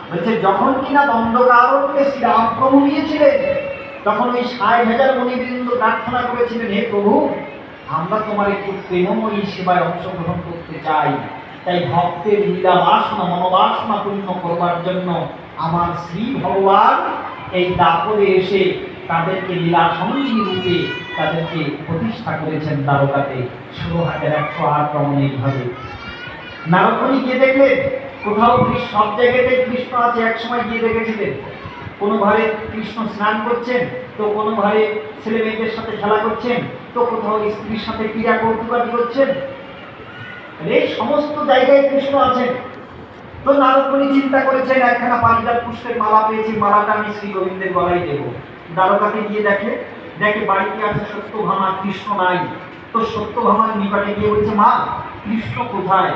বলছে যখন কিনা দণ্ডকারণ্যে শ্রীরামপ্রভু গিয়েছিলেন, তখন ওই 60,000 মুনিবৃন্দ প্রার্থনা করেছিলেন, হে প্রভু, আমরা তোমার একটু প্রেমময়ী সেবায় অংশগ্রহণ করতে চাই। তাই ভক্তের লীলা বাসনা মনোবাসনা পূর্ণ করবার জন্য আমার শ্রী ভগবান এই দাপরে এসে তাদেরকে লীলা সঙ্গী রূপে তাদেরকে প্রতিষ্ঠা করেছেন দ্বারকাতে 16,108 রমণীভাবে। নারদমুনি গিয়ে দেখলেন কোথাও সব জায়গাতেই কৃষ্ণ আছে। এক সময় গিয়ে দেখেছিলেন কোনো ঘরে কৃষ্ণ স্নান করছেন, তো কোনো ঘরে ছেলে মেয়েদের সাথে খেলা করছেন, তো কোথাও স্ত্রীর সাথে ক্রীড়া কৌতুকাদি করছেন। এই সমস্ত জায়গায় কৃষ্ণ আছেন। তো নারদমুনি চিন্তা করেছেন, একখানা পারিজাত পুষ্পের মালা পেয়েছি, মালাটা আমি শ্রী গোবিন্দের গলায় দেব। দ্বারকাতে গিয়ে দেখে বাড়িতে আছে সত্যভামা, কৃষ্ণ নাই। তো সত্যভামার নিকটে গিয়ে বলছে, মা, কৃষ্ণ কোথায়?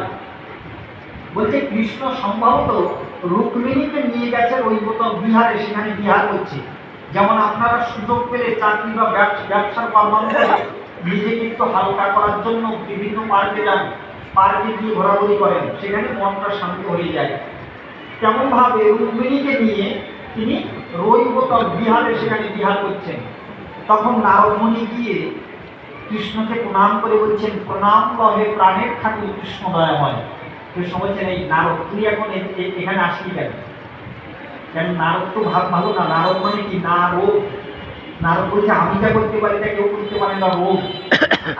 বলছে কৃষ্ণ সম্ভবত রুক্মিণীকে নিয়ে গেছে ওই বোতল বিহারে, সেখানে বিহার করছে। যেমন আপনারা সুযোগ পেলে চাকরি বা ব্যবসার কর্মান্তরে নিজেকে একটু হালকা করার জন্য বিভিন্ন পার্কে যান, পার্কে গিয়ে ঘোরাঘুরি করেন, সেখানে মনটা শান্ত হয়ে যায়। তেমনভাবে রুক্মিণীকে নিয়ে তিনি রই বোতল বিহারে সেখানে বিহার করছেন। তখন নারদমুনি গিয়ে কৃষ্ণকে প্রণাম করে বলছেন, প্রণাম লহে প্রাণের ঠাকুর কৃষ্ণ দয়াময়। কৃষ্ণ বলছেন, এই নারদ, তুই এখন এখানে আসলি কেন? নারদ তো ভালো না। নারদ মানে কি? না রোগ। নারদ বলছে, আমি যা করতে পারি তা কেউ করতে পারে না রোগ।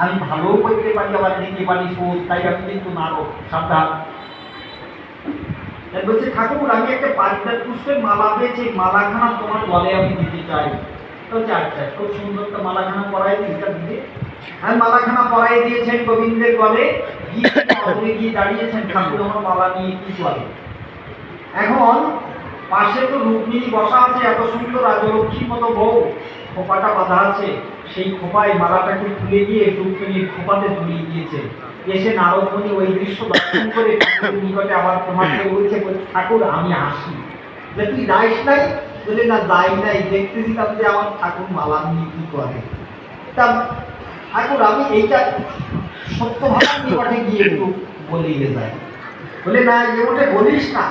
আমি ভালোও করতে পারি, আবার দিতে পারি শোধ, তাই আমি কিন্তু নারদ, সাবধান। বলছে, ঠাকুর, আমি একটা পারিজাত পুষ্পের মালা পেয়েছি, মালাখানা তোমার গলে আমি দিতে চাই। বলছে, আচ্ছা, খুব সুন্দর তো মালাখানা পরাই দিতে দিতে। আর মালাখানা পরাই দিয়েছেন গোবিন্দের গলে, গিয়ে দাঁড়িয়েছেন, ঠাকুর আমার মালা নিয়ে কি করে? এখন পাশে তো রুক্মিণী বসা আছে, এত সুন্দর রাজলক্ষ্মীর মতো বউ, খোপাটা বাঁধা আছে, সেই খোপায় মালাটাকে তুলে গিয়ে রুক্মিণীর খোপাতে ঝুলিয়ে দিয়েছে। এসে নারদমুনি ওই দৃশ্য দর্শন করে ঠাকুরের নিকটে আবার তোমাকে বলছে, ঠাকুর আমি আসি। যে তুই যাইস নাই? বলে, না যাই নাই, দেখতেছিলাম যে আমার ঠাকুর মালা নিয়ে কি করে। তা ঠাকুর আমি এইটা সত্যভাবে নিকটে গিয়ে একটু বলিয়ে যাই। বলে, না, এ ওটা বলিস না,